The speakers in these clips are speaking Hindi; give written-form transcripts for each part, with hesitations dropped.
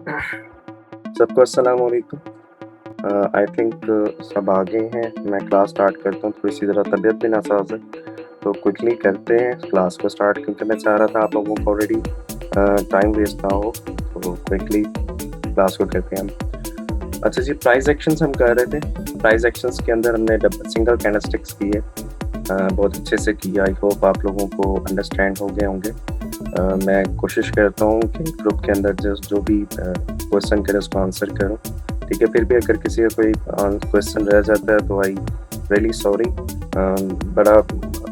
सबको अस्सलाम वालेकुम। आई थिंक सब आ गए हैं। मैं क्लास स्टार्ट करता हूँ। थोड़ी सी ज़रा तबीयत भी नासाज है, तो क्विकली करते हैं क्लास को स्टार्ट, क्योंकि मैं चाह रहा था आप लोगों को ऑलरेडी टाइम वेस्ट ना हो, तो क्विकली क्लास को करते हैं हम। अच्छा जी, प्राइस एक्शंस हम कर रहे थे। प्राइस एक्शंस के अंदर हमने सिंगल कैंडलस्टिक्स किए, बहुत अच्छे से किया। आई होप आप लोगों को अंडरस्टैंड हो गए होंगे। मैं कोशिश करता हूँ कि ग्रुप के अंदर जो भी क्वेश्चन करे उसको आंसर करूँ, ठीक है। फिर भी अगर किसी का कोई क्वेश्चन रह जाता है तो आई रियली सॉरी। बड़ा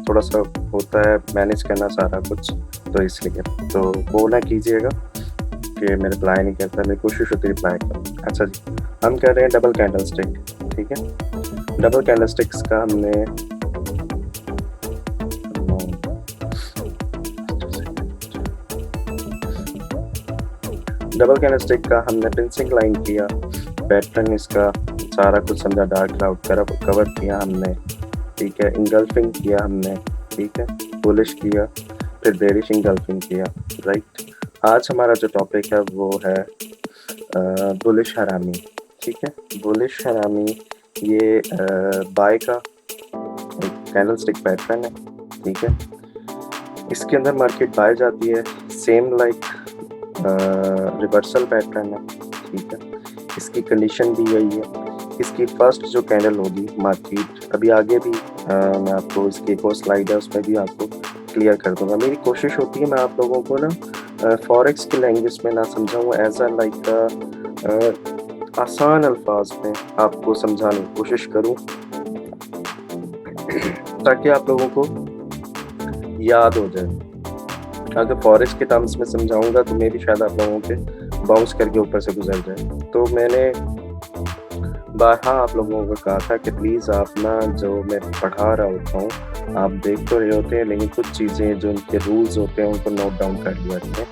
थोड़ा सा होता है मैनेज करना सारा कुछ, तो इसलिए तो वो ना कीजिएगा कि मैं रिप्लाई नहीं करता, मेरी कोशिश होती है रिप्लाई करूँ। अच्छा जी, हम कर रहे हैं डबल कैंडल स्टिक, ठीक है। डबल कैंडल स्टिक्स का हमने डबल कैंडलस्टिक का हमने पिंचिंग लाइन किया, पैटर्न इसका सारा कुछ समझा, डार्क क्लाउड कवर किया हमने, ठीक है। इंगल्फिंग किया हमने, ठीक है। बुलिश किया, फिर बेरिश इंगल्फिंग किया, राइट। आज हमारा जो टॉपिक है वो है बुलिश हरामी, ठीक है। बुलिश हरामी ये बाय का एक कैंडलस्टिक पैटर्न है, ठीक है। इसके अंदर मार्केट बाय जाती है, सेम लाइक रिवर्सल पैटर्न है, ठीक है। इसकी कंडीशन दी गई है। इसकी फर्स्ट जो कैंडल होगी मार्केट, अभी आगे भी मैं आपको इसकी एक और स्लाइड है उसमें भी आपको क्लियर कर दूंगा। मेरी कोशिश होती है मैं आप लोगों को ना फॉरेक्स की लैंग्वेज में ना समझाऊँ, एज अ लाइक आसान अल्फाज में आपको समझाने की कोशिश करूँ, ताकि आप लोगों को याद हो जाए। अगर फॉरेस्ट के टर्म्स में समझाऊंगा तो मे भी शायद आप लोगों के बाउंस करके ऊपर से गुजर जाए। तो मैंने बारहा आप लोगों को कहा था कि प्लीज़ आप ना, जो मैं पढ़ा रहा होता हूँ आप देख तो रहे होते हैं, लेकिन कुछ चीज़ें जो उनके रूल्स होते हैं उनको नोट डाउन कर लिया करें,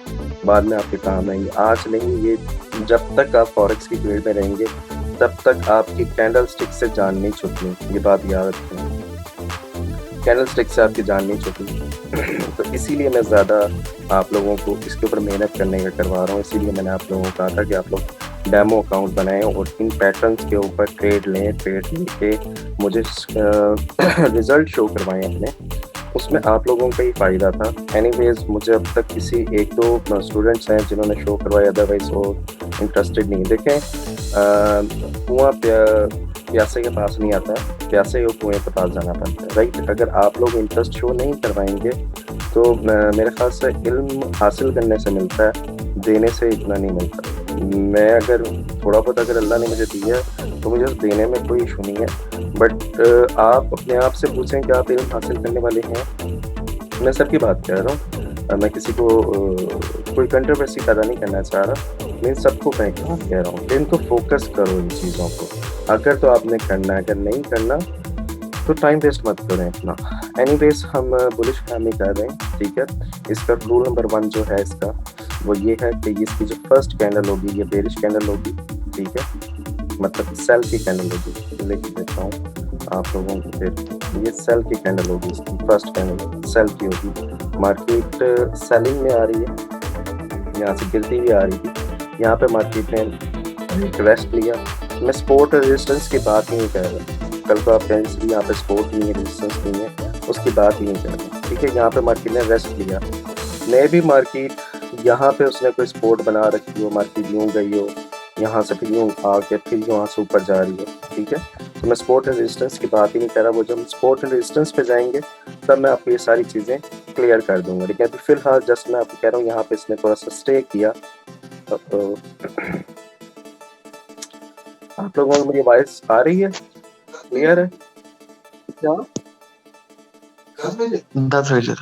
बाद में आपके काम आएंगे। आज नहीं, ये जब तक आप फॉरेक्स की फील्ड में रहेंगे तब तक आपकी कैंडल स्टिक से जान नहीं छूटनी, ये बात याद रखें। कैंडल स्टिक से आपकी जान नहीं छूटी। तो इसीलिए मैं ज़्यादा आप लोगों को इसके ऊपर मेहनत करने का करवा रहा हूँ। इसीलिए मैंने आप लोगों को कहा था कि आप लोग डेमो अकाउंट बनाएं और इन पैटर्न्स के ऊपर ट्रेड लें, ट्रेड लेके मुझे रिजल्ट शो करवाएं अपने। उसमें आप लोगों का ही फ़ायदा था। एनीवेज, मुझे अब तक किसी एक दो स्टूडेंट्स हैं जिन्होंने शो करवाया, अदरवाइज वो इंटरेस्टेड नहीं। देखें, कुआं प्यासे के पास नहीं आता, प्यासे को कुएं के पास जाना पड़ता है, राइट। अगर आप लोग इंटरेस्ट शो नहीं करवाएंगे तो मेरे ख्याल से इल्म हासिल करने से मिलता है, देने से इतना नहीं मिलता। मैं अगर थोड़ा बहुत अगर अल्लाह ने मुझे दिया तो मुझे देने में कोई इशू नहीं है, बट आप अपने आप से पूछें कि आप इल्म हासिल करने वाले हैं। मैं सबकी बात कह रहा हूँ, मैं किसी को कोई कंट्रोवर्सी पैदा नहीं करना चाह रहा, मैं सबको कह रहा हूँ कि इनको फोकस करो इन चीज़ों को। अगर तो आपने करना है, अगर नहीं करना तो टाइम वेस्ट मत करें अपना। एनीवेज, हम बुलिश हरामी कर रहे हैं, ठीक है। इसका रूल नंबर 1 जो है इसका वो ये है कि इसकी जो फर्स्ट कैंडल होगी ये बेरिश कैंडल होगी, ठीक है। मतलब सेल की कैंडल होगी, लेके देता हूँ आप लोगों को। फिर ये सेल की कैंडल होगी, इसकी फर्स्ट कैंडल सेल की होगी। मार्केट सेलिंग में आ रही है, यहाँ से गिरती हुई आ रही थी। यहाँ पे मार्केट ने एक रेस्ट लिया। मैं सपोर्ट और रेजिस्टेंस की बात नहीं कर रहा, कल को आप कहें इसलिए यहाँ पे सपोर्ट नहीं है, रेजिस्टेंस नहीं है, उसकी बात ही नहीं कर रहा, ठीक है। यहाँ पे मार्केट ने रेस्ट लिया, मैं भी मार्केट यहाँ पे उसने कोई सपोर्ट बना रखी हो, मार्केट यूँ गई हो, यहाँ से फिर यूँ आके फिर यहाँ से ऊपर जा रही हो, ठीक है। तो मैं सपोर्ट एंड रेजिस्टेंस की बात ही नहीं कर रहा। वो जब सपोर्ट एंड रेजिस्टेंस पे जाएंगे तब मैं आपको ये सारी चीज़ें क्लियर कर दूंगा, लेकिन अभी फिलहाल जस्ट मैं आपको कह रहा हूँ यहाँ पे इसने थोड़ा सा स्टे किया। तो आप लोगों को मेरी वॉइस आ रही है, क्लियर है क्या? 10 बजे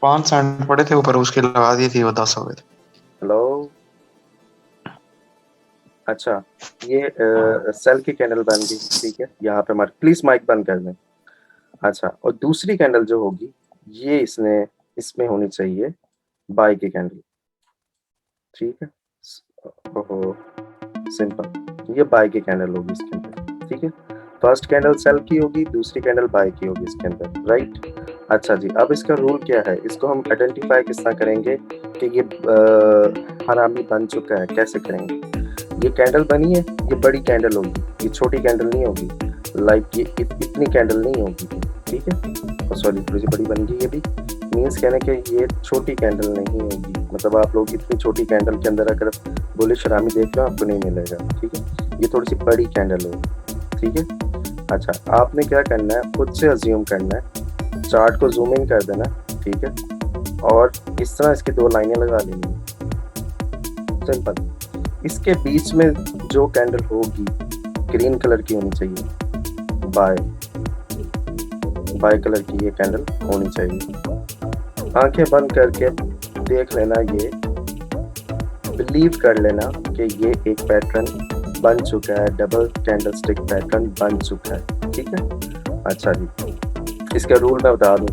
5 सेंट पड़े थे ऊपर, उसके लगा दिए थे, वो 10 हो गए थे। हेलो, अच्छा, ये सेल की कैंडल बन गई, ठीक है। यहाँ पे प्लीज माइक बंद कर दें। अच्छा, और दूसरी कैंडल जो होगी ये इसमें होनी चाहिए बाय की कैंडल, ठीक है। ओहो, सिंपल, ये बाय की कैंडल होगी इसके अंदर, ठीक है। फर्स्ट कैंडल सेल की होगी, दूसरी कैंडल बाय की होगी इसके अंदर, राइट। अच्छा जी, अब इसका रूल क्या है? इसको हम आइडेंटिफ़ाई किस तरह करेंगे कि ये हरामी बन चुका है, कैसे करेंगे? ये कैंडल बनी है, ये बड़ी कैंडल होगी, ये छोटी कैंडल नहीं होगी। लाइक ये इतनी कैंडल नहीं होगी, ठीक है? सॉरी, थोड़ी-सी बड़ी बन गई ये भी। मीन्स कहने के ये छोटी कैंडल नहीं होगी, मतलब आप लोग इतनी छोटी कैंडल के अंदर अगर बुलिश हरामी देख लो आपको नहीं मिलेगा, ठीक है? ये थोड़ी-सी बड़ी कैंडल होगी, ठीक है? अच्छा, आपने क्या करना है, खुद से अज़्यूम करना है, चार्ट को ज़ूम इन कर देना, ठीक है? और इस तरह इसकी 2 लाइनें लगा लेनी है, सिंपल। इसके बीच में जो कैंडल होगी, ग्रीन कलर की होनी चाहिए, बाय कलर की ये कैंडल होनी चाहिए। आंखें बंद करके देख लेना, ये बिलीव कर लेना कि ये एक पैटर्न बन चुका है, डबल कैंडल स्टिक पैटर्न बन चुका है, ठीक है? अच्छा जी, इसका रूल मैं बता दूं,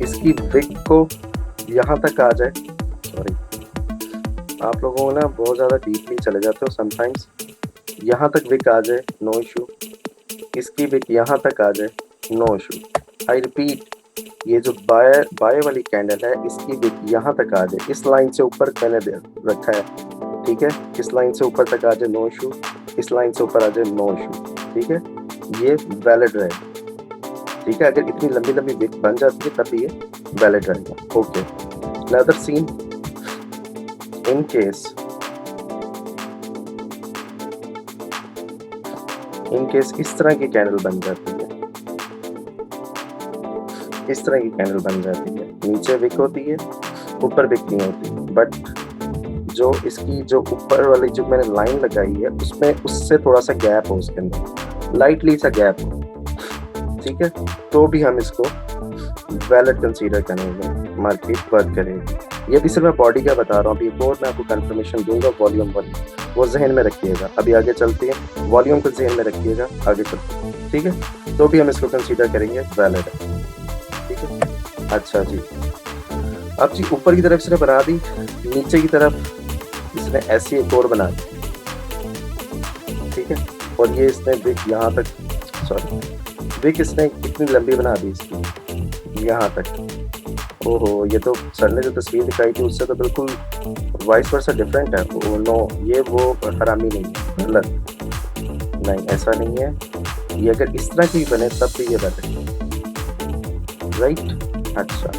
इसकी विक को यहाँ तक आ जाए, सॉरी आप लोगों को ना बहुत ज़्यादा डीपली चले जाते हो समटाइम्स, यहाँ तक विक आ जाए नो इशू, इसकी विक यहाँ तक आ जाए नो इशू। आई रिपीट, ये जो बाय वाली कैंडल है इसकी विक यहाँ तक आ जाए, इस लाइन से ऊपर मैंने रखा है, ठीक है? इस लाइन से ऊपर तक आ जाए नो इशू, इस लाइन से ऊपर आ जाए नो इशू, ठीक है? ये वैलिड रहेगा, ठीक है? अगर इतनी लंबी लंबी विक बन जाती है तब ये वैलिड रहेगा। Okay, another scene, in case इस तरह की कैंडल बन जाती है, इस तरह की कैंडल बन जाती है, नीचे विक होती है, ऊपर विक नहीं होती, बट जो इसकी जो ऊपर वाली जो मैंने लाइन लगाई है उसमें उससे थोड़ा सा गैप हो, उसके अंदर लाइटली सा गैप हो, ठीक है? तो भी हम इसको वैलिड कंसीडर करेंगे, मार्केट वर्क करेगी। ये भी सिर्फ मैं बॉडी का बता रहा हूँ, अभी और मैं आपको कंफर्मेशन दूंगा वॉल्यूम वाली, वो जहन में रखिएगा। अभी आगे चलते हैं, वॉल्यूम को जहन में रखिएगा, आगे चलते हैं, ठीक है? तो भी हम इसको कंसीडर करेंगे वैलिड है, ठीक है? अच्छा जी, अब जी ऊपर की तरफ इसने बना दी, नीचे की तरफ इसने ऐसी एक और बना दी, ठीक है? और ये इसने विक यहाँ तक, सॉरी विक इसने कितनी लंबी बना दी इसकी, यहाँ तक। ओहो, ये तो सर ने जो तस्वीर दिखाई थी उससे तो बिल्कुल वाइस वर्सा डिफरेंट है। ओ नो, ये वो हरामी नहीं है, गलत, नहीं ऐसा नहीं है। ये अगर इस तरह की बने तब भी ये बेटर है, राइट? अच्छा,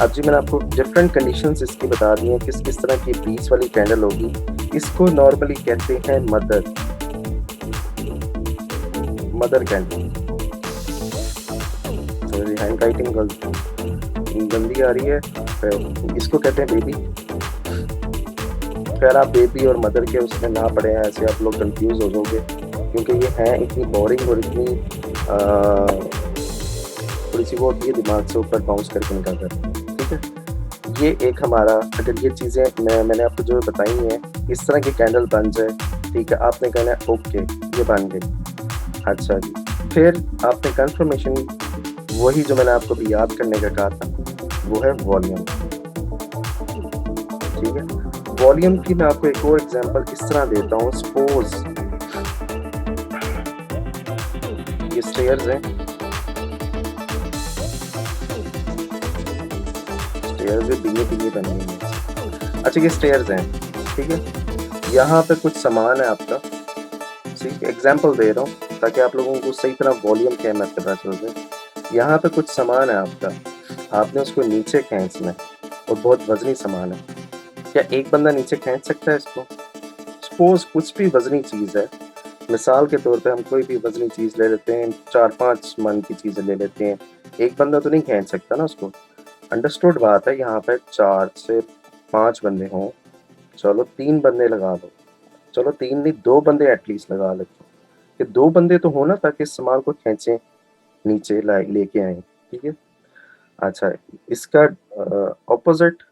अब जी मैंने आपको डिफरेंट कंडीशंस इसकी बता दी हैं, किस किस तरह की बीच वाली कैंडल होगी। इसको नॉर्मली कहते हैं मदर कैंडल। हैंड राइटिंग गंदी आ रही है, इसको कहते हैं बेबी। खैर आप बेबी और मदर के उसमें ना पड़े हैं, ऐसे आप लोग कंफ्यूज हो जाओगे, क्योंकि ये हैं इतनी बोरिंग और इतनी थोड़ी सी वो होती है, दिमाग से ऊपर बाउंस करके निकल जाती है, ठीक है? ये एक हमारा, अगर ये चीज़ें मैंने आपको जो बताई हैं, इस तरह की कैंडल बन जाए, ठीक है? आपने कहना है ओके ये बन गई। अच्छा जी, फिर आपने कंफर्मेशन, वही जो मैंने आपको भी याद करने का कहा था, वो है वॉल्यूम, ठीक है? वॉल्यूम की मैं आपको एक और एग्जांपल इस तरह देता हूँ। सपोज ये स्टेयर्स हैं, स्टेयर्स बीनी बनी हुई हैं। अच्छा, ये स्टेयर्स हैं, ठीक है? यहाँ पे कुछ सामान है आपका, ठीक है? एग्जांपल दे रहा हूँ ताकि आप लोगों को सही तरह वॉल्यूम क्या है पता चल जाए। यहाँ पे कुछ सामान है आपका, आपने उसको नीचे खींचना है और बहुत वजनी सामान है। क्या एक बंदा नीचे खींच सकता है इसको? सपोज कुछ भी वजनी चीज़ है, मिसाल के तौर पे हम कोई भी वजनी चीज़ ले लेते हैं, 4-5 मन की चीज़ें ले लेते हैं, एक बंदा तो नहीं खींच सकता ना उसको। अंडरस्टूड बात है। यहाँ पे 4 से 5 बंदे हों, चलो 3 बंदे लगा दो, चलो 3 नहीं 2 बंदे एटलीस्ट लगा लेते, कि 2 बंदे तो हो ना, ताकि इस सामान को खींचें नीचे लेके आए, ठीक है? अच्छा, इसका ऑपोजिट,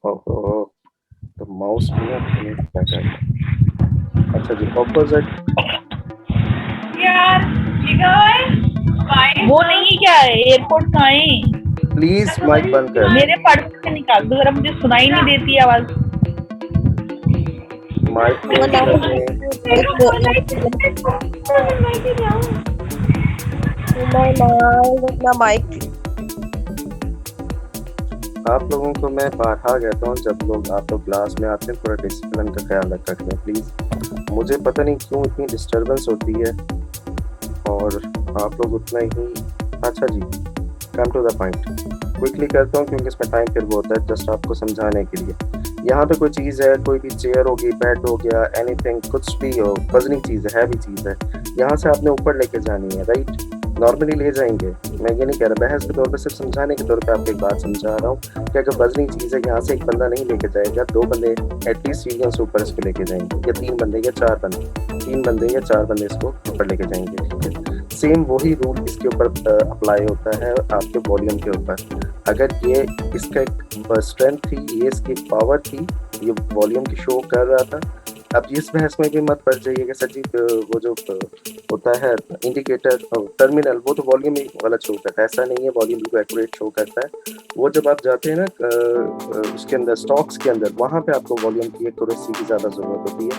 ओहो, तो माउस भी ना क्या करता। अच्छा जी, ऑपोजिट यार वो नहीं, क्या है एयरपोर्ट कहाँ है? प्लीज माइक बंद कर, मेरे पर्स से निकाल दो जरा, मुझे सुनाई नहीं देती आवाज। माइक अपना माइक आप लोगों को मैं बारहा कहता हूँ, जब आप लोग क्लास में आते हैं थोड़ा डिसिप्लिन का ख्याल रखा करें प्लीज़। मुझे पता नहीं क्यों इतनी डिस्टरबेंस होती है और आप लोग उतना ही। अच्छा जी, come to the point, quickly करता हूँ क्योंकि इसमें टाइम फिर वो होता है, जस्ट आपको समझाने के लिए। यहाँ पे कोई चीज़ है, कोई भी चेयर होगी, बेड हो गया, एनीथिंग, कुछ भी हो, वजनी चीज़ है, हैवी चीज़ है, यहाँ से आपने ऊपर लेके जानी है, राइट। नॉर्मली ले जाएंगे, मैं ये नहीं कह रहा, बहस के तौर पे सिर्फ समझाने के तौर पे आपको एक बात समझा रहा हूँ कि अगर वजनी चीज़ है यहाँ से एक बंदा नहीं लेके जाएगा, 2 बंदे एटलीस्ट सीढ़ियों से ऊपर इसको लेके जाएंगे, या 3 बंदे या 4 बंदे, 3 बंदे या 4 बंदे इसको ऊपर लेके जाएंगे, ठीक है। सेम वही रूल इसके ऊपर अप्लाई होता है आपके वॉल्यूम के ऊपर। अगर ये इसका एक स्ट्रेंथ थी, ये इसकी पावर थी, ये वॉल्यूम की शो कर रहा था। अब इस बहस में भी मत पड़ जाइए कि सर जी वो जो होता है इंडिकेटर टर्मिनल, वो तो वॉल्यूम ही गलत शो करता है, ऐसा नहीं है, वॉल्यूम बिल्कुल एक्यूरेट शो करता है। वो जब आप जाते हैं ना उसके अंदर, स्टॉक्स के अंदर, वहाँ पे आपको वॉल्यूम की एक्यूरेसी की ज़्यादा ज़रूरत होती है।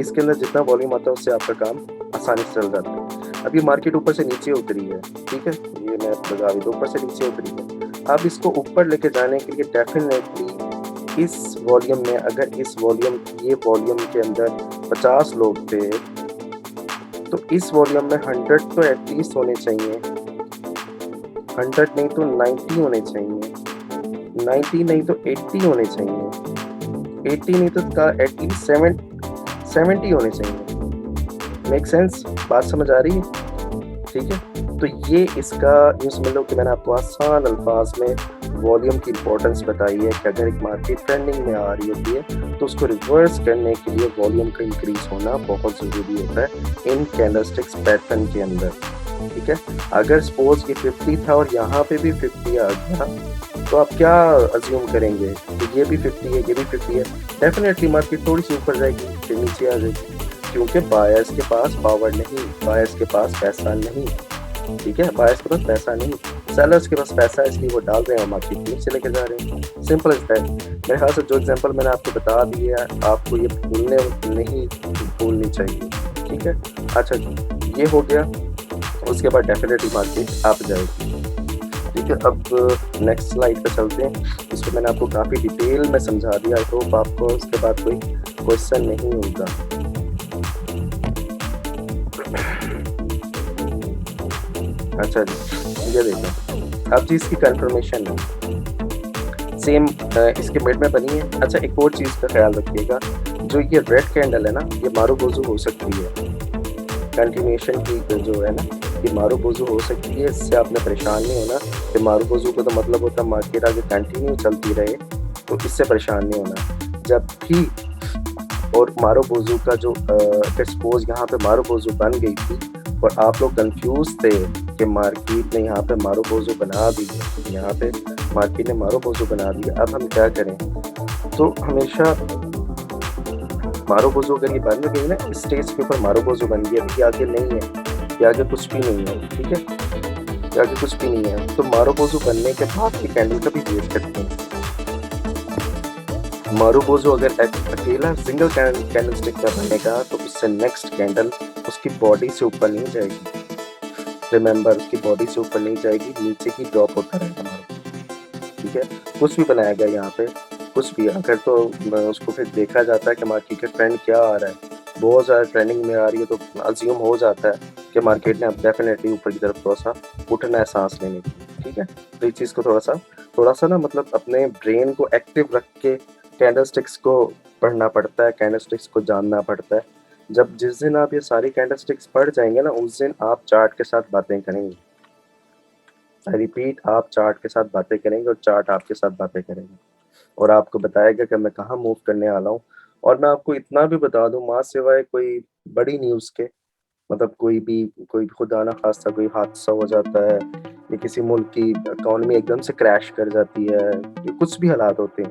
इसके अंदर जितना वॉल्यूम आता है उससे आपका काम आसानी से चल जाता है। अब ये मार्केट ऊपर से नीचे उतरी है, ठीक है, ये मैं लगा भी, तो ऊपर से नीचे उतरी है। अब इसको ऊपर लेके जाने के लिए डेफिनेटली इस वॉल्यूम में, अगर इस वॉल्यूम, ये वॉल्यूम के अंदर 50 लोग थे, तो इस वॉल्यूम में 100 तो एटलीस्ट होने चाहिए, 100 नहीं तो 90 होने चाहिए, 90 नहीं तो 80 होने चाहिए, 80 नहीं तो एटलीस्ट 70 होने चाहिए। Make sense? बात समझ आ रही है? ठीक है, तो ये इसका यूँ समझ लो कि मैंने आपको आसान अल्फाज में वॉल्यूम की इम्पोर्टेंस बताई है कि अगर एक मार्केट ट्रेंडिंग में आ रही होती है तो उसको रिवर्स करने के लिए वॉल्यूम का इंक्रीज होना बहुत ज़रूरी होता है इन कैंडलस्टिक्स पैटर्न के अंदर, ठीक है। अगर सपोज ये 50 था और यहाँ पे भी 50 आ गया, तो आप क्या अज्यूम करेंगे कि ये भी 50 है, ये भी 50 है, डेफिनेटली मार्केट थोड़ी सी ऊपर जाएगी, फिर नीचे आ जाएगी, क्योंकि बायर्स के पास पावर नहीं, बायर्स के पास पैसा नहीं, ठीक है, बायर्स के पास पैसा नहीं, सेलर्स के पास पैसा है, इसलिए वो डाल रहे हैं और मार्केट नीचे लेके जा रहे हैं। Simple as that. मेरे ख्याल से जो एग्जांपल मैंने आपको बता दी है, आपको ये भूलनी चाहिए, ठीक है। अच्छा जी, ये हो गया, उसके बाद डेफिनेटली मार्केट आप जाएगी, ठीक है। अब नेक्स्ट स्लाइड पे चलते हैं। इसको मैंने आपको काफ़ी डिटेल में समझा दिया, आई होप आपको उसके बाद कोई क्वेश्चन नहीं होगा। अच्छा जी, ये देखो, अब जी इसकी कंफर्मेशन है, सेम इसके मिड में बनी है। अच्छा, एक और चीज़ का ख्याल रखिएगा, जो ये रेड कैंडल है ना, ये मारूबोजू हो सकती है, कंटिन्यूएशन की जो है ना, ये मारूबोजू हो सकती है, इससे आपने परेशान नहीं होना कि मारूबोजू का तो मतलब होता है मार्केट आगे कंटिन्यू चलती रहे, तो इससे परेशान नहीं होना। जब भी और मारूबोजू का जो सपोज यहाँ पे मारूबोजू बन गई थी और आप लोग कंफ्यूज थे कि मार्केट ने यहाँ पे मारूबोजू बना दी है, यहाँ पे मार्केट ने मारूबोजू बना दिया, अब हम क्या करें? तो हमेशा मारूबोजू अगर ये बन गई ना, स्टेज के ऊपर मारूबोजू बन गई, अभी आगे नहीं है, ये आगे कुछ भी नहीं है, ठीक है, ये आगे कुछ भी नहीं है, तो मारूबोजू बनने के बाद की कैंडल का भी वेट करते हैं। मारूबोजू अगर अकेला सिंगल कैंडल स्टिक का बनेगा तो उससे नेक्स्ट कैंडल उसकी बॉडी से ऊपर नहीं जाएगी, रिमेंबर, उसकी बॉडी से ऊपर नहीं जाएगी, नीचे ही ड्रॉप होता रहेगा मारूबोजू, ठीक है। कुछ भी बनाया गया यहाँ पे, कुछ भी, अगर तो उसको फिर देखा जाता है कि मार्केट का ट्रेंड क्या आ रहा है, बहुत ज़्यादा ट्रेंडिंग में आ रही है, तो अज्यूम हो जाता है कि मार्केट ने अब डेफिनेटली ऊपर की तरफ थोड़ा सा उठना है, सांस लेने की, ठीक है। तो इस चीज़ को थोड़ा सा ना, मतलब अपने ब्रेन को एक्टिव रख के कैंडलस्टिक्स को पढ़ना पड़ता है, कैंडलस्टिक्स को जानना पड़ता है। जब जिस दिन आप ये सारी कैंडलस्टिक्स पढ़ जाएंगे ना, उस दिन आप चार्ट के साथ बातें करेंगे, आई रिपीट, आप चार्ट के साथ बातें करेंगे और चार्ट आपके साथ बातें करेंगे और आपको बताएगा कि मैं कहाँ मूव करने वाला हूँ। और मैं आपको इतना भी बता दूँ, माँ सिवाय कोई बड़ी न्यूज़ के, मतलब कोई खुदा ना खास्ता कोई हादसा हो जाता है या किसी मुल्क की इकॉनमी एकदम से क्रैश कर जाती है या कुछ भी हालात होते हैं,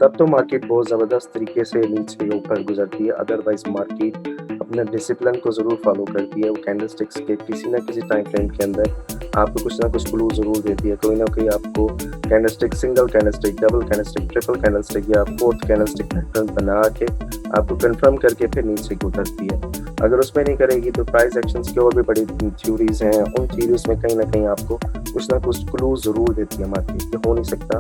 तब तो मार्केट बहुत ज़बरदस्त तरीके से नीचे ऊपर गुजरती है। अदरवाइज मार्केट अपने डिसिप्लिन को ज़रूर फॉलो करती है, वो कैंडलस्टिक्स के किसी ना किसी टाइम फ्रेम के अंदर आपको कुछ ना कुछ क्लू ज़रूर देती है, कोई ना कोई आपको candlestick, single candlestick, double candlestick, triple candlestick या फोर्थ कैंडलस्टिक पैटर्न बना के आपको कंफर्म करके फिर नीचे उतरती है। अगर उसमें नहीं करेगी तो प्राइस एक्शंस की और भी बड़ी थ्योरीज हैं, उन थ्योरीज में कहीं ना कहीं आपको कुछ ना कुछ क्लू जरूर देती है मार्केट, ये हो नहीं सकता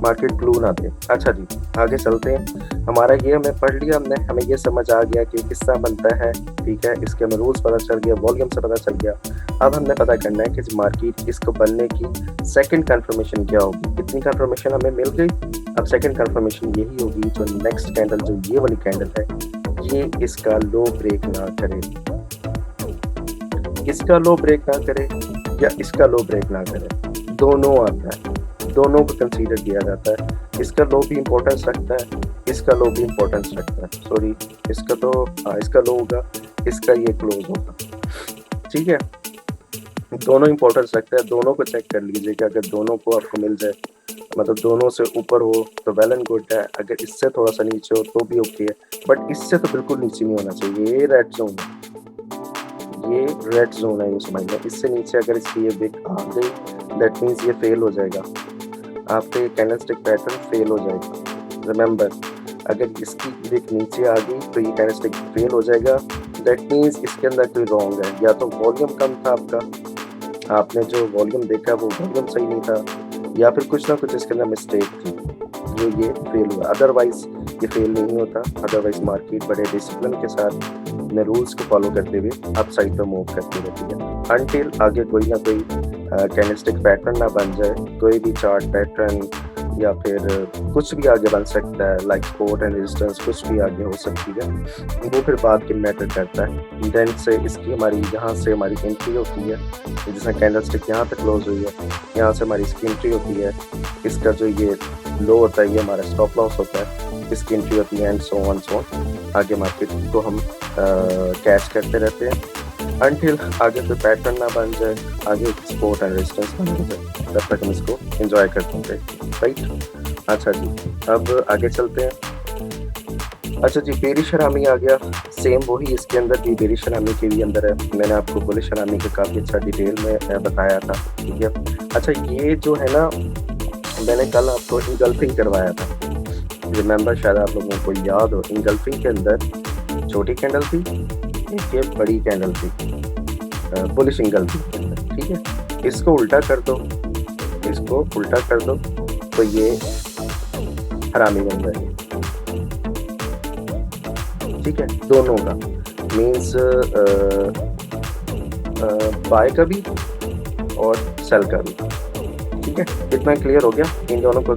मार्केट क्लू ना दे। अच्छा जी, आगे चलते हैं। हमारा ये हमें पढ़ लिया हमने, हमें ये समझ आ गया कि किस तरह बनता है, ठीक है, इसके हमें रूल्स पता चल गया, वॉल्यूम से पता चल गया। अब हमने पता करना है कि मार्केट इसको बनने की सेकंड कंफर्मेशन क्या होगी। कितनी कंफर्मेशन हमें मिल गई, अब सेकंड कंफर्मेशन यही होगी जो नेक्स्ट कैंडल, जो ये वाली कैंडल है, ये इसका लो ब्रेक ना करे, इसका लो ब्रेक ना करे या इसका लो ब्रेक ना करे, दोनों आता है, दोनों को कंसीडर किया जाता है। इसका लो भी इम्पोर्टेंस रखता है, इसका लो भी इम्पोर्टेंस रखता है, सॉरी इसका तो इसका लो होगा, इसका ये क्लोज होगा, ठीक है, दोनों इम्पोर्टेंस रखता है। दोनों को चेक कर लीजिए कि अगर दोनों को आपको मिल जाए, मतलब दोनों से ऊपर हो तो वेल एंड गुड है, अगर इससे थोड़ा सा नीचे हो तो भी ओके है, बट इससे तो बिल्कुल नीचे नहीं होना चाहिए। ये रेड जोन है, ये रेड जोन है, ये समझ लो। इससे नीचे अगर इसकी ये विक आ गई, दैट मीन्स ये फेल हो जाएगा, आपका ये कैंडलस्टिक पैटर्न फेल हो जाएगा। रिमेंबर, अगर इसकी विक नीचे आ गई तो ये कैंडलस्टिक फेल हो जाएगा, दैट मीन्स इसके अंदर कोई रॉन्ग है, या तो वॉल्यूम कम था आपका, आपने जो वॉल्यूम देखा वो वॉल्यूम सही नहीं था, या फिर कुछ ना कुछ इसके अंदर मिस्टेक थी जो ये फेल हुआ। अदरवाइज ये फेल नहीं होता, अदरवाइज मार्केट बड़े डिसिप्लिन के साथ अपने रूल्स को फॉलो करते हुए अप साइड पर मूव करती रहती है, अनटिल आगे कोई ना कोई कैंडलस्टिक पैटर्न ना बन जाए, कोई भी चार्ट पैटर्न या फिर कुछ भी आगे बन सकता है, लाइक सपोर्ट एंड रेजिस्टेंस, कुछ भी आगे हो सकती है, वो फिर बाद के मैटर करता है। देन से इसकी हमारी यहाँ से हमारी एंट्री होती है, जैसे कैंडलस्टिक यहाँ पे क्लोज हुई है, यहाँ से हमारी इसकी एंट्री होती है, इसका जो ये लो होता है ये हमारा स्टॉप लॉस होता है, इसकी एंट्री होती है, and so on so on. आगे मार्केट को हम कैच करते रहते हैं अनटिल आगे कोई पैटर्न ना बन जाए, आगे सपोर्ट एंड रेजिस्टेंस बन जाए, तब तक हम इसको एंजॉय करते हैं, राइट। अच्छा जी, अब आगे चलते हैं। अच्छा जी, बेरिश हरामी आ गया, सेम वही इसके अंदर भी बेरिश हरामी के भी अंदर है, मैंने आपको बुलिश हरामी का काफ़ी अच्छा डिटेल में बताया था, ठीक है। अच्छा, ये जो है ना, मैंने कल आपको इंगल्फिंग करवाया था, रिमेंबर, शायद आप लोगों को याद हो। इंगल्फिंग के अंदर छोटी कैंडल थी, एक ये बड़ी कैंडल थी, बुलिश इंगल्फिंग के अंदर, ठीक है। इसको उल्टा कर दो, इसको उल्टा कर दो तो ये हरामी बन जाएगी, ठीक है, दोनों का मीन्स बाय का भी और सेल का भी, ठीक है। इतना क्लियर हो गया। इन दोनों को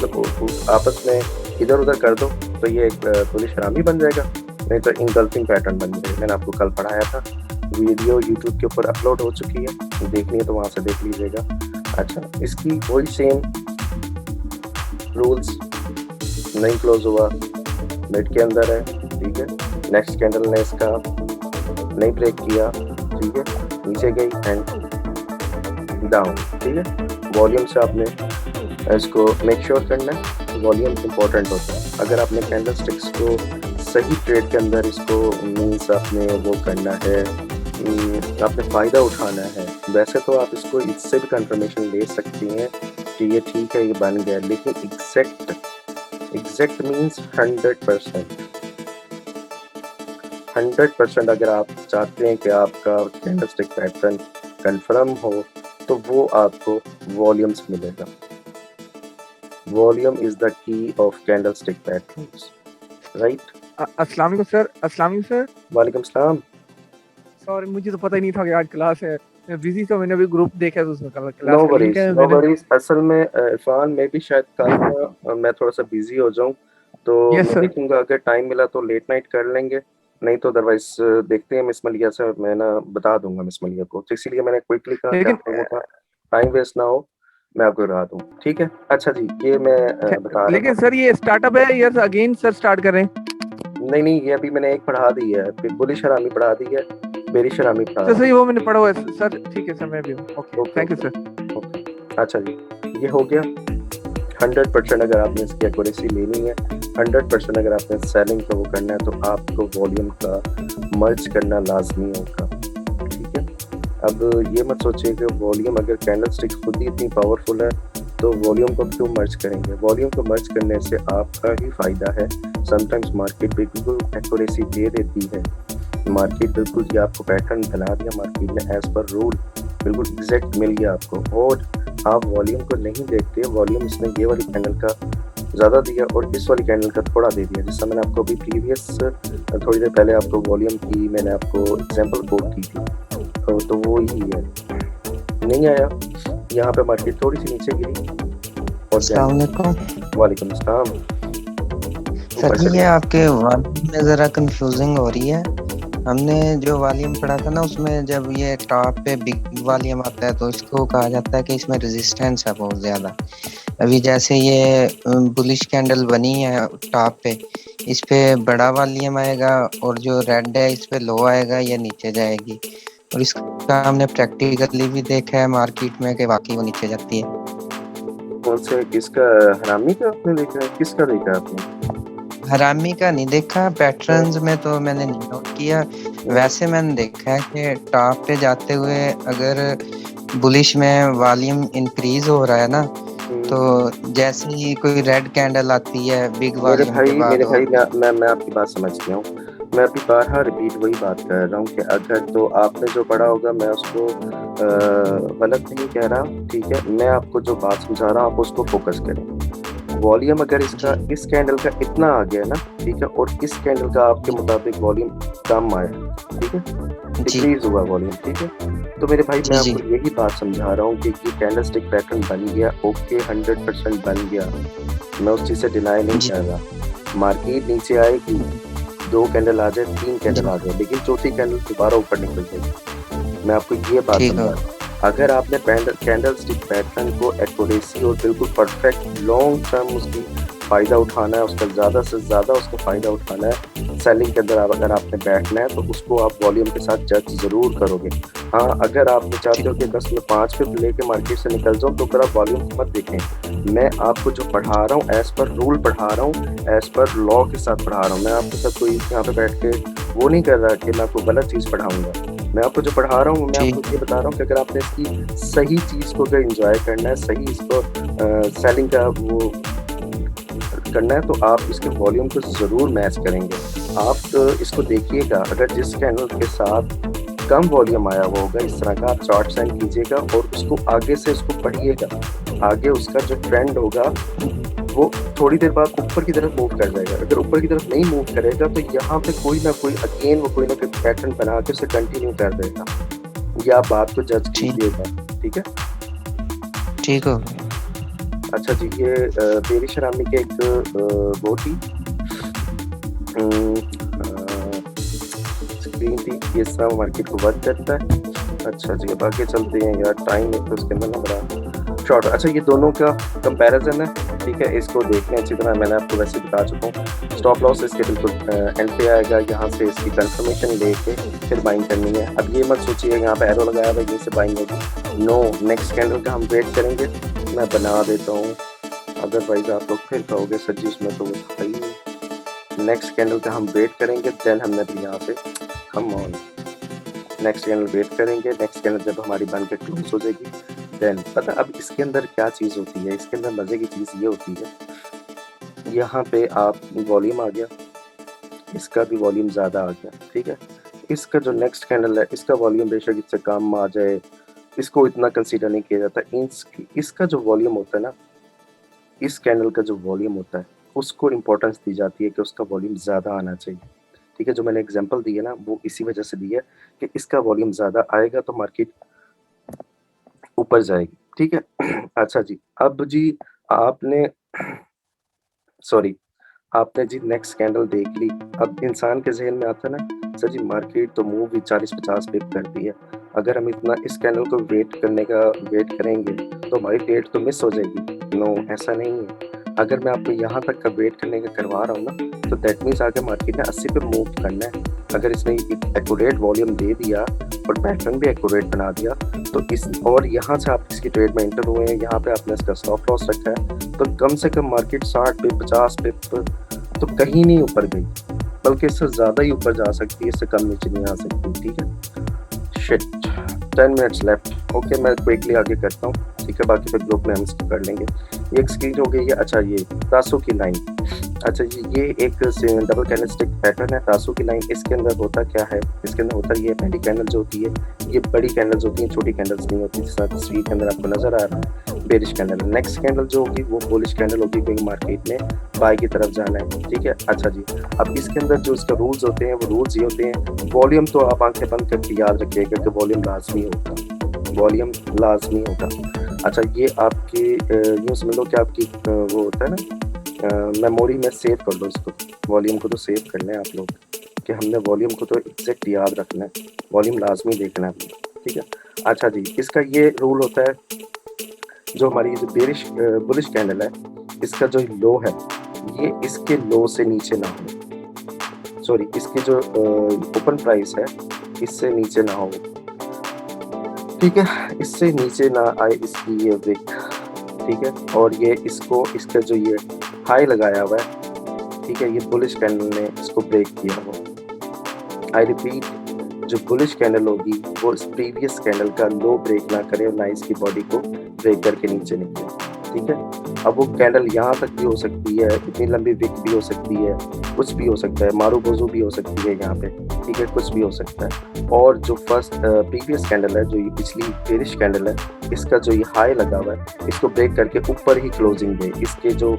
आपस में इधर उधर कर दो तो ये एक बुलिश हरामी बन जाएगा, नहीं तो इंगल्फिंग पैटर्न बन जाएगा। मैंने आपको कल पढ़ाया था, वीडियो यूट्यूब के ऊपर अपलोड हो चुकी है, देखनी है तो वहाँ से देख लीजिएगा। अच्छा, इसकी वही सेम रूल्स, नहीं क्लोज हुआ, मिड के अंदर है, ठीक है, नेक्स्ट कैंडल ने इसका नहीं ब्रेक किया, ठीक है, नीचे गई एंड डाउन, ठीक है। वॉल्यूम से आपने इसको मेक श्योर करना है, वॉल्यूम इंपॉर्टेंट होता है। अगर आपने कैंडल स्टिक्स को सही ट्रेड के अंदर इसको मीन्स आपने वो करना है, आपने फ़ायदा उठाना है, वैसे तो आप इसको इससे भी कंफर्मेशन ले सकती हैं कि ये ठीक है, ये बन गया, लेकिन एग्जैक्ट मीन्स 100% अगर आप चाहते हैं कि आपका कैंडलस्टिक पैटर्न कंफर्म हो तो वो आपको वॉल्यूम से मिलेगा। Volume is the key of candlestick patterns, right. अस्सलाम वालेकुम सर। अस्सलाम वालेकुम सर। वालेकुम सलाम। सॉरी, मुझे तो पता ही नहीं था कि आज क्लास है, मैं बिजी था, मैंने अभी ग्रुप देखा तो उसमें क्लास नो वरीज। असल में इरफान में भी शायद कल मैं थोड़ा सा बिजी हो जाऊं तो मैं देखूंगा, अगर टाइम मिला तो लेट नाइट कर लेंगे, नहीं तो अदरवाइज देखते हैं। मिस मलिया से मैं ना बता दूंगा मिस मलिया को, तो इसीलिए मैंने क्विकली कहा, लेकिन टाइम वेस्ट ना हो, मैं आपको बता दूं, ठीक है। अच्छा जी, ये मैं बता रहा हूं। लेकिन सर ये स्टार्टअप है या अगेन सर स्टार्ट कर रहे हैं? नहीं, ये अभी मैंने एक पढ़ा दी है, फिर बुलिश हरामी पढ़ा दी है, बेरिश हरामी पढ़ा दी है। सर वो मैंने पढ़ा हुआ है सर, ठीक है सर, मैं भी हूं। Okay, thank you sir. Okay, अच्छा जी, ये हो गया। 100% अगर आपने इसकी एक्यूरेसी लेनी है, 100% अगर आपने सेलिंग का वो करना है, तो आपको वॉल्यूम का मर्ज करना लाजमी होगा, ठीक है। अब ये मत सोचिए कि वॉल्यूम, अगर कैंडलस्टिक खुद ही इतनी पावरफुल है तो वॉल्यूम को क्यों मर्ज करेंगे। वॉल्यूम को मर्ज करने से आपका ही फायदा है। समटाइम्स मार्केट बिल्कुल एक्यूरेसी दे देती है, मार्केट बिल्कुल ये आपको पैटर्न बना दिया मार्केट ने एज पर रूल, बिल्कुल एग्जैक्ट मिल गया आपको। और आप वॉल्यूम को नहीं देखते, वॉल्यूम इसने ये वाली कैंडल का ज़्यादा दिया और इस वाली कैंडल का थोड़ा दे दिया। जैसा मैंने आपको अभी प्रीवियस थोड़ी देर पहले आपको वॉल्यूम की मैंने आपको एग्जांपल कोट की थी, तो वो ही है, नहीं आया। यहाँ पे मार्केट थोड़ी सी नीचे गिरी और अस्सलाम वालेकुम। वालेकुम अस्सलाम। सर जी ये आपके वॉल्यूम में ज़रा कंफ्यूजिंग हो रही है। हमने जो वॉल्यूम पढ़ा था ना उसमें जब ये टॉप पे बिग वॉल्यूम आता है तो इसको कहा जाता है कि इसमें रेजिस्टेंस है बहुत ज़्यादा। अभी जैसे ये बुलिश कैंडल बनी है टॉप पे, इस पे बड़ा वॉल्यूम आएगा और जो रेड है इस पे लो आएगा, ये नीचे जाएगी। और इसका हमने प्रैक्टिकली भी देखा है मार्केट में कि वाकई वो नीचे जाती है। कौन से, किसका, हरामी का आपने देखा है, किसका देखा आपने? हरामी का नहीं देखा, पैटर्न्स में तो मैंने नहीं नोट किया। वैसे मैंने देखा है कि टॉप पे जाते हुए अगर बुलिश में वॉल्यूम इंक्रीज हो रहा है ना, तो जैसे ही कोई रेड कैंडल आती है बिग वॉल्यूम के बाद, मेरे भाई मैं आपकी बात समझ गया हूँ। मैं अभी बारहा रिपीट वही बात कर रहा हूँ कि अगर तो आपने जो पढ़ा होगा मैं उसको गलत नहीं कह रहा, ठीक है। मैं आपको जो बात समझा रहा हूँ आप उसको फोकस करें। वॉल्यूम अगर इसका इस कैंडल का इतना आ गया ना, ठीक है, और इस कैंडल का आपके मुताबिक वॉल्यूम कम आया, ठीक है, डिक्रीज हुआ वॉल्यूम, ठीक है, तो मेरे भाई मैं आपको यही बात समझा रहा हूँ कि ये कैंडलस्टिक पैटर्न बन गया, ओके 100% बन गया, मैं उस चीज़ से डिनाई नहीं कर रहा। मार्केट नीचे आएगी, 2 कैंडल आ जाए, 3 कैंडल आ जाए, लेकिन चौथी कैंडल दोबारा ऊपर निकल जाएगी। मैं आपको ये बात समझा, अगर आपने कैंडल स्टिक पैटर्न को एक्यूरेसी और बिल्कुल परफेक्ट लॉन्ग टर्म उसकी फ़ायदा उठाना है, उसका ज़्यादा से ज़्यादा उसको फ़ायदा उठाना है सेलिंग के अंदर, अगर आपने बैठना है तो उसको आप वॉल्यूम के साथ जज ज़रूर करोगे। हाँ, अगर आप चाहते हो कि 10 में 5 पे लेके मार्केट से निकल जाओ तो फिर आप वॉल्यूम को मत देखें। मैं आपको जो पढ़ा रहा हूँ एज़ पर रूल पढ़ा रहा हूँ, एज़ पर लॉ के साथ पढ़ा रहा हूँ। मैं आपके साथ कोई यहाँ पे बैठ के वो नहीं कर रहा कि मैं आपको गलत चीज़ पढ़ाऊँगा। मैं आपको जो पढ़ा रहा हूँ मैं आपको ये बता रहा हूँ कि अगर आपने इसकी सही चीज़ को अगर इंजॉय करना है, सही इसको सेलिंग का वो करना है, तो आप इसके वॉल्यूम को ज़रूर मैच करेंगे। आप इसको देखिएगा, अगर जिस कैंडल के साथ कम वॉल्यूम आया हुआ होगा इस तरह का, आप चार्ट साइन कीजिएगा और उसको आगे से इसको पढ़िएगा। आगे उसका जो ट्रेंड होगा वो थोड़ी देर बाद ऊपर की तरफ मूव कर जाएगा। अगर ऊपर की तरफ नहीं मूव करेगा तो यहाँ पे कोई ना कोई अगेन वो कोई ना कोई पैटर्न बना के उसे कंटिन्यू कर देगा। ये आप बात को जज कीजिएगा, ठीक है? ठीक हो। अच्छा जी, ये बेरिश हरामी के एक वो थी स्क्रीन थी, ये सब मार्केट को वर्क करता है। अच्छा जी, अब आगे चलते हैं यार, टाइम है तो उसके अंदर ना बड़ा शॉर्ट। अच्छा, ये दोनों का कंपैरिजन है, ठीक है, इसको देखने अच्छी तरह मैंने आपको वैसे बता चुका हूँ। स्टॉप लॉस इसके बिल्कुल एंड पे आएगा, यहाँ से इसकी कंफर्मेशन लेके फिर बाइंग करनी है। अब ये मत सोचिए यहाँ पे एरो लगाया हुआ यहीं से बाइंग होगी, नो, नेक्स्ट कैंडल का हम वेट करेंगे। मैं बना देता हूँ, अदरवाइज आप लोग फिर कहोगे सर जी उसमें तो वो था ही नहीं। नेक्स्ट कैंडल का हम वेट करेंगे, देन हमने भी यहाँ पे come on next candle wait करेंगे। नेक्स्ट कैंडल जब हमारी बन के क्लोज हो जाएगी देन पता। अब इसके अंदर क्या चीज़ होती है, इसके अंदर मज़े की चीज़ ये होती है, यहाँ पे आप वॉल्यूम आ गया, इसका भी वॉल्यूम ज़्यादा आ गया, ठीक है। इसका जो नेक्स्ट कैंडल है इसका वॉल्यूम बेशक इससे कम आ जाए, इसको इतना कंसीडर नहीं किया जाता। इसका जो वॉल्यूम होता है ना, इस कैंडल का जो वॉल्यूम होता है उसको इम्पोर्टेंस दी जाती है कि उसका वॉल्यूम ज़्यादा आना चाहिए, ठीक है। जो मैंने एग्जांपल दी है ना वो इसी वजह से दी है कि इसका वॉल्यूम ज़्यादा आएगा तो मार्केट ऊपर जाएगी, ठीक है। अच्छा जी, अब जी आपने जी नेक्स्ट कैंडल देख ली। अब इंसान के जहन में आता है ना सर जी मार्केट तो मूव भी 40-50 पिप करती है, अगर हम इतना इस कैंडल को वेट करेंगे तो हमारी डेट तो मिस हो जाएगी। नो, ऐसा नहीं है। अगर मैं आपको यहाँ तक का वेट करने का करवा रहा हूँ ना, तो दैट मीन्स आगे मार्केट ने 80 पे मूव करना है। अगर इसने एक्यूरेट वॉल्यूम दे दिया और पैटर्न भी एक्यूरेट बना दिया तो और यहाँ से आप इसकी ट्रेड में एंटर हुए हैं, यहाँ पे आपने इसका स्टॉप लॉस रखा है, तो कम से कम मार्केट 60 पिप 50 पिप तो कहीं नहीं ऊपर गई, बल्कि इससे ज़्यादा ही ऊपर जा सकती है, इससे कम नीचे नहीं आ सकती, ठीक है। Shit, 10 minutes left. ओके, मैं क्विकली आगे करता हूँ, ठीक है, बाकी फिर ग्रुप में हम इसको कर लेंगे। ये एक स्क्रीन हो गई है। अच्छा, ये तासो की लाइन, अच्छा जी, ये एक डबल कैंडलस्टिक पैटर्न है तासू की लाइन। इसके अंदर होता क्या है, इसके अंदर होता ये पहली कैंडल जो होती है ये बड़ी कैंडल्स होती हैं, छोटी कैंडल्स नहीं होती, जिस तरह तस्वीर के अंदर आपको नजर आ रहा है बेरिश कैंडल। नेक्स्ट कैंडल जो होगी वो बुलिश कैंडल होगी, क्योंकि मार्केट में बाय की तरफ जाना है, ठीक है। अच्छा जी, अब इसके अंदर जो इसका रूल्स होते हैं वो रूल्स ये होते हैं, वॉल्यूम तो आप आंखें बंद करके याद रखिएगा कि वॉल्यूम लाजमी होगा, वॉल्यूम लाजमी होगा। अच्छा, ये आपकी यूँ समझ लो कि आपकी वो होता है ना मेमोरी में सेव कर लो इसको, वॉल्यूम को तो सेव करना है आप लोग कि हमने वॉल्यूम को तो एग्जैक्ट याद रखना है, वॉल्यूम लाजमी देखना है, ठीक है। अच्छा जी, इसका ये रूल होता है, जो हमारी जो बेरिश बुलिश कैंडल है इसका जो लो है ये इसके लो से नीचे ना हो, सॉरी इसकी जो ओपन प्राइस है इससे नीचे ना हो, ठीक है, इससे नीचे ना आए इसकी ये विक, ठीक है। और ये इसको इसका जो ये हाई लगाया हुआ है, ठीक है, ये बुलिश कैंडल ने इसको ब्रेक किया हुआ। आई रिपीट, जो बुलिश कैंडल होगी वो इस प्रीवियस कैंडल का लो ब्रेक ना करे और ना इसकी बॉडी को ब्रेक करके नीचे निकले, ठीक है। अब वो कैंडल यहाँ तक भी हो सकती है, इतनी लंबी विक भी हो सकती है, कुछ भी हो सकता है, मारू बोजू भी हो सकती है यहाँ पे, ठीक है, कुछ भी हो सकता है। और जो फर्स्ट प्रीवियस कैंडल है, जो ये पिछली बेरिश कैंडल है, इसका जो ये हाई लगा हुआ है इसको ब्रेक करके ऊपर ही क्लोजिंग दे, इसके जो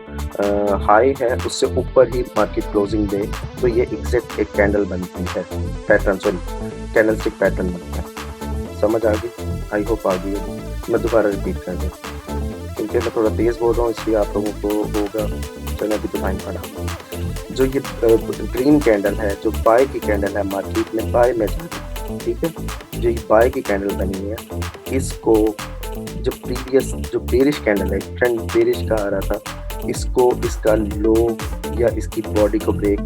हाई है उससे ऊपर ही मार्केट क्लोजिंग दे, तो ये एग्जैक्ट एक कैंडल बनती है, पैटर्न, सॉरी कैंडलस्टिक पैटर्न बनता है। समझ आ गई? आई होप आ गई। मैं दोबारा रिपीट कर दूँ क्योंकि मैं थोड़ा तेज़ बोल रहा हूँ, इसलिए आप लोगों को होगा चलो अभी तो टाइम पड़ा। जो ये ग्रीन कैंडल है, जो बाय की कैंडल है, मार्केट में बाय में जा रही है, ठीक है, जो ये बाय की कैंडल बनी है, इसको जो प्रीवियस जो बेरिश कैंडल है, ट्रेंड बेरिश का आ रहा था, इसको इसका लो या इसकी बॉडी को ब्रेक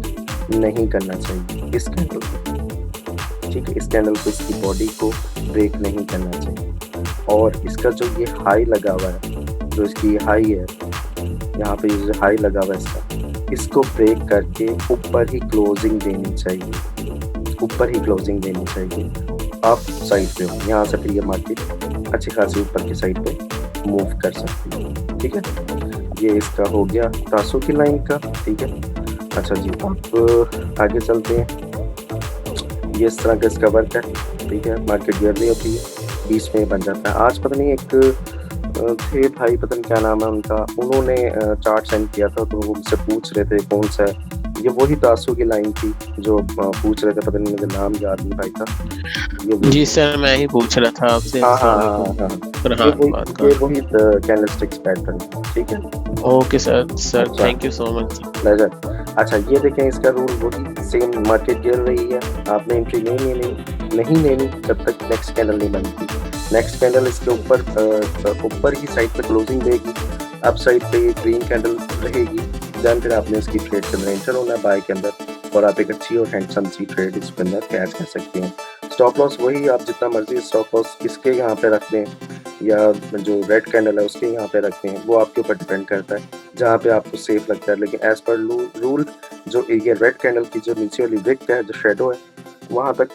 नहीं करना चाहिए, इस कैंडल को, ठीक है, इस कैंडल को इसकी बॉडी को ब्रेक नहीं करना चाहिए। और इसका जो ये हाई लगा हुआ है, जो इसकी हाई है यहाँ पे, जो हाई लगा हुआ है इसका, इसको ब्रेक करके ऊपर ही क्लोजिंग देनी चाहिए, ऊपर ही क्लोजिंग देनी चाहिए। आप साइड पे हो, यहाँ से फिर ये मार्केट अच्छी खासी ऊपर की साइड पे मूव कर सकती है, ठीक है। ये इसका हो गया तासू की लाइन का, ठीक है। अच्छा जी, आप आगे चलते हैं। ये इस तरह का इसका वर्क है, ठीक है, मार्केट गिर रही होती है, बीच में बन जाता है। आज पता नहीं एक थे भाई, पता नहीं क्या नाम है उनका, उन्होंने चार्ट सेंड किया था, तो वो मुझसे पूछ रहे थे कौन सा है, ये वही तासू की लाइन थी जो पूछ रहे थे, पता नहीं मुझे नाम याद नहीं भाई था। जी सर, मैं ही पूछ रहा था आपसे। हाँ, ये वही कैंडलस्टिक्स पैटर्न, ठीक है। Okay sir, thank you so much. Pleasure. अच्छा, ये देखें, इसका रूल वही सेम, मार्केट गिर रही है, आपने एंट्री नहीं लेनी जब तक नेक्स्ट कैंडल नहीं बनती। नेक्स्ट कैंडल इसके ऊपर ही साइड पे क्लोजिंग देगी, अब साइड पे ये ग्रीन कैंडल रहेगी, देन फिर आपने इसकी ट्रेड के अंदर एंटर होना है बाय के अंदर, और आप एक अच्छी और हैंडसम सी ट्रेड इसके अंदर कैच कर सकते हैं। स्टॉप लॉस वही, आप जितना मर्जी स्टॉप लॉस इसके यहाँ पे रख दें या जो रेड कैंडल है उसके यहाँ पे रखते हैं, वो आपके ऊपर डिपेंड करता है जहाँ पे आपको सेफ लगता है। लेकिन एज पर रूल, जो ये रेड कैंडल की जो नीचे वाली विक है, जो शेडो है, वहाँ तक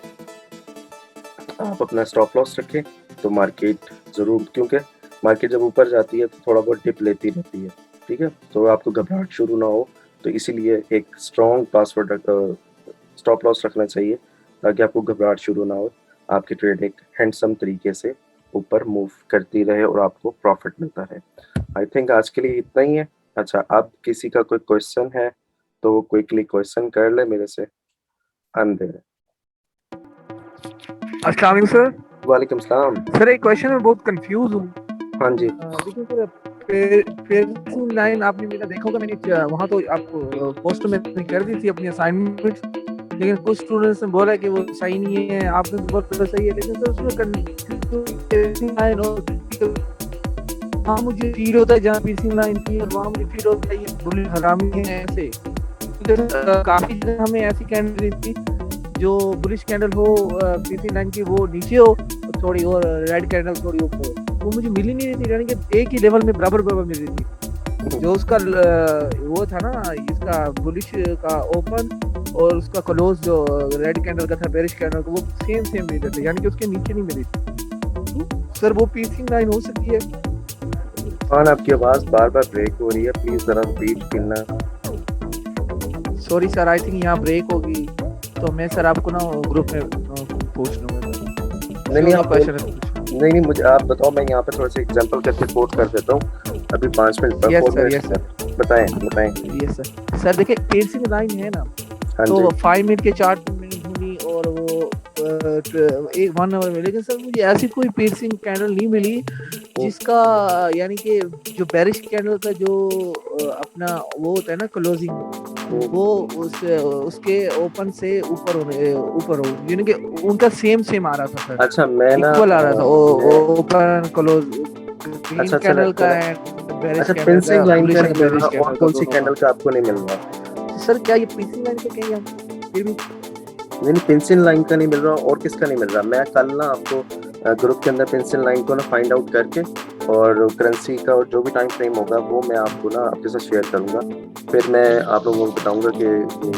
आप अपना स्टॉप लॉस रखें तो मार्केट ज़रूर, क्योंकि मार्केट जब ऊपर जाती है तो थोड़ा बहुत डिप लेती रहती है, ठीक है, तो आपको घबराहट शुरू ना हो, तो इसीलिए एक स्ट्रॉन्ग पासवर्ड स्टॉप लॉस रखना चाहिए ताकि आपको घबराहट शुरू ना हो, आपकी ट्रेड एक हैंडसम तरीके से ऊपर मूव करती रहे और आपको प्रॉफिट मिलता है। आई थिंक आज के लिए इतना ही है। अच्छा, अब किसी का कोई क्वेश्चन है तो वो क्विकली क्वेश्चन कर ले मेरे से। I am there. अस्सलाम वालेकुम सर। वालेकुम सलाम। सर एक क्वेश्चन में बहुत कंफ्यूज हूँ। हाँ जी। देखिए सर, फेसिंग लाइन आपने मेरा देखा होगा, मैंने वहाँ तो आपको पोस्ट में कर दी थी अपनी असाइनमेंट, लेकिन कुछ स्टूडेंट्स ने बोला कि वो सही नहीं है, आपने बहुत सही है, लेकिन सर उसमें फेसिंग लाइन और हाँ मुझे फील होता है जहाँ फेसिंग लाइन थी और वहाँ मुझे फील होता है ये बुलिश हरामी है। ऐसे काफी जगह हमें ऐसी कैंडल थी जो बुलिश कैंडल हो फेसिंग लाइन की वो नीचे हो थोड़ी, और रेड कैंडल थोड़ी ऊपर हो, वो मुझे मिल ही नहीं रही थी, यानी कि एक ही लेवल में बराबर मिल रही थी। जो उसका वो था ना, इसका बुलिश का ओपन और उसका क्लोज जो रेड कैंडल का था बेरिश कैंडल का, वो सेम मिल रहे थे, यानी कि उसके नीचे नहीं मिली थी। सर वो फेसिंग लाइन हो सकती है? हाँ, आपकी आवाज़ बार बार ब्रेक हो रही है, प्लीज़ ज़रा रिपीट करना। सॉरी सर, आई थिंक यहाँ ब्रेक होगी, तो मैं सर आपको ना ग्रुप में पूछ लूंगा सर। नहीं नहीं, जो आप क्वेश्चन है तो पूछो। नहीं नहीं, मुझे आप बताओ, मैं यहाँ पे थोड़ा सा एग्जांपल करके कोट कर देता हूँ। अभी 5 minute yes 4 sir, minute yes sir, बताएं बताएं। Yes sir. सर देखिए, पियर्सिंग लाइन है ना, हाँ तो जी 5 मिनट के 4 मिनट होंगी और वो एक 1 आवर में, लेकिन सर मुझे ऐसी कोई पियर्सिंग कैंडल नहीं मिली जिसका यानी कि जो बेरिश कैंडल का जो अपना वो होता है ना क्लोजिंग, वो उसके ओपन से ऊपर हो, यानी कि उनका सेम आ रहा था सर, अच्छा मैं ना इक्वल आ रहा था ओपन क्लोज ग्रीन अच्छा कैंडल का चलो, एंड बेरिश अच्छा कैंडल पिंसिंग का, लाइन का बुलिश नहीं एंड मिल बेरिश रहा, और कैंडल का कौन सी दोनों कैंडल का। का आपको नहीं मिल रहा? सर क्या ये पिंसिंग लाइन को कहेंगे हम फिर भी? नहीं नहीं, पेंसिल लाइन का नहीं मिल रहा, और किसका नहीं मिल रहा? मैं कल ना आपको ग्रुप के अंदर पेंसिल लाइन को ना फाइंड आउट करके और करेंसी का और जो भी टाइम फ्रेम होगा वो मैं आपको ना आपके साथ शेयर करूंगा। फिर मैं आप लोगों को बताऊंगा कि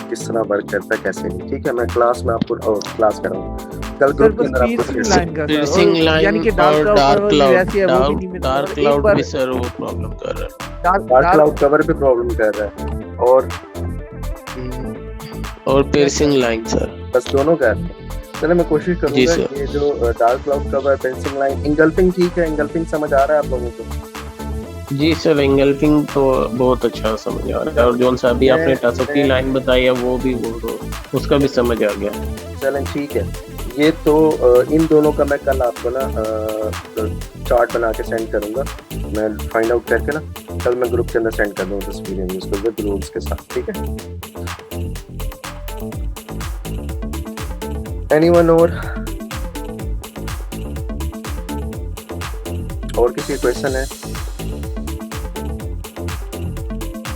किस तरह वर्क करता है, कैसे नहीं। ठीक है, मैं क्लास में आपको क्लास कराऊंगा कल सर ग्रुप के बस अंदर आपको पियर्सिंग शेयर। लाइन का सर, पियर्सिंग और यानी लाइन कि डार्क और डार्क क्लाउड भी क्लाउड, वैसी है, वो भी नहीं मिल रहा। डार्क और एक क्लाउड बार भी सर वो प्रॉब्लम कर रहा है। डार्क डार्क क्लाउड कवर पे प्रॉब्लम कर रहा है और पियर्सिंग लाइन सर। बस दोनों कर रहे हैं। चलो मैं कोशिश जी करूंगा सर। कि जो dark cloud cover, pencil line, engulfing, ठीक है, इंगल्फिंग समझ आ रहा है आप लोगों को? जी सर, एंगल्फिंग तो बहुत अच्छा समझ आ रहा है, और जोन सा अभी आपने टसअप की लाइन बताई है वो भी, वो तो उसका भी समझ आ गया। चलें ठीक है। ये तो इन दोनों का मैं कल आपको ना चार्ट बना के सेंड करूंगा, मैं फाइंड आउट करके ना कल मैं ग्रुप के अंदर सेंड कर दूंगा तस्वीरें उसको विद रूल्स के साथ। ठीक है, एनीवन और किसी क्वेश्चन है?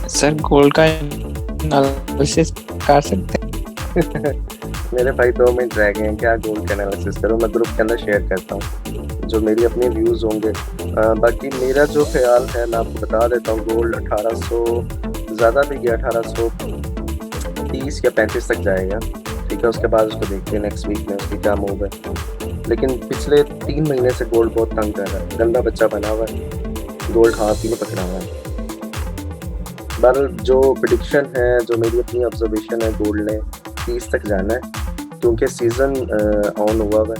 सर गोल्ड का एनालिसिस कर सकते हैं? मेरे भाई 2 मिनट रह गए हैं, क्या गोल्ड का एनालिसिस करूं? मैं ग्रुप के अंदर शेयर करता हूँ जो मेरी अपने व्यूज़ होंगे। बाकी मेरा जो ख्याल है मैं आपको बता देता हूँ, गोल्ड 1800 ज़्यादा भी गया, 1830 या 35 तक जाएगा। ठीक है, उसके बाद उसको देखते हैं नेक्स्ट वीक में उसकी क्या मूव है। लेकिन पिछले 3 महीने से गोल्ड बहुत तंग कर रहा है, गंदा बच्चा बना हुआ है, गोल्ड हाथ ही नहीं पकड़ा हुआ है। बहरहाल जो प्रिडिक्शन है, जो मेरी अपनी ऑब्जर्वेशन है, गोल्ड ने 30 तक जाना है क्योंकि सीज़न ऑन हुआ हुआ है,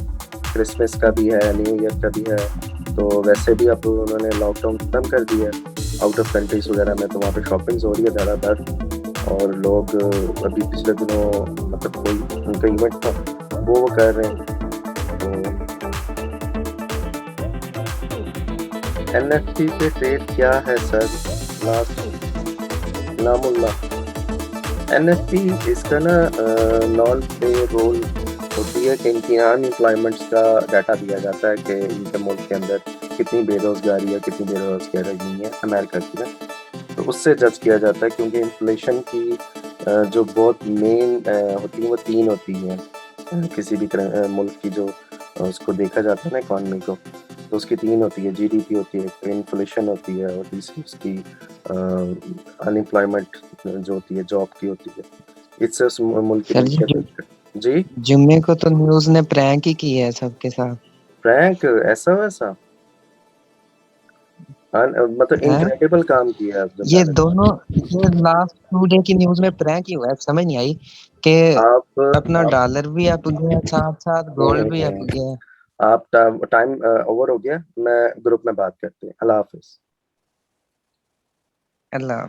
क्रिसमस का भी है, न्यू ईयर का भी है। तो वैसे भी अब उन्होंने लॉकडाउन खत्म कर दिया है आउट ऑफ कंट्रीज वगैरह में, तो वहाँ पे शॉपिंग्स हो रही है धड़ाधड़, और लोग अभी पिछले दिनों मतलब कोई उनका इवेंट था वो कर रहे हैं। तो NFT पे ट्रेड क्या है सर? लास्ट नामुल्ला NFT इसका ना नॉन पे रोल होती है कि इनकी अनएम्प्लॉयमेंट्स का डाटा दिया जाता है कि इनके मुल्क के अंदर कितनी बेरोजगारी है, कितनी बेरोजगारी नहीं है अमेरिका की ना, तो उससे जज किया जाता है। क्योंकि इन्फ्लेशन की जो बहुत मेन होती है वो 3 होती हैं किसी भी मुल्क की, जो उसको देखा जाता है ना इकॉनमी को, तो उसकी 3 होती है, GDP होती है, इन्फ्लेशन होती है, और तीसरी उसकी अनएम्प्लॉयमेंट जो होती है, जॉब की होती है। इससे उस मुल्क की जी जुम्मे को तो न्यूज़ ने प्रैंक ही की है सबके साथ। प्रैंक ऐसा वैसा मतलब इनक्रेडिबल काम किया है ये दोनों, ये लास्ट 2 डे की न्यूज़ में प्रैंक ही हुआ है, समझ नहीं आई कि अपना डॉलर भी अप गया, साथ गोल्ड भी अप गया। आप टाइम ओवर हो गया, मैं ग्रुप में बात करते हैं। अल्लाह हाफिज। अल्लाह।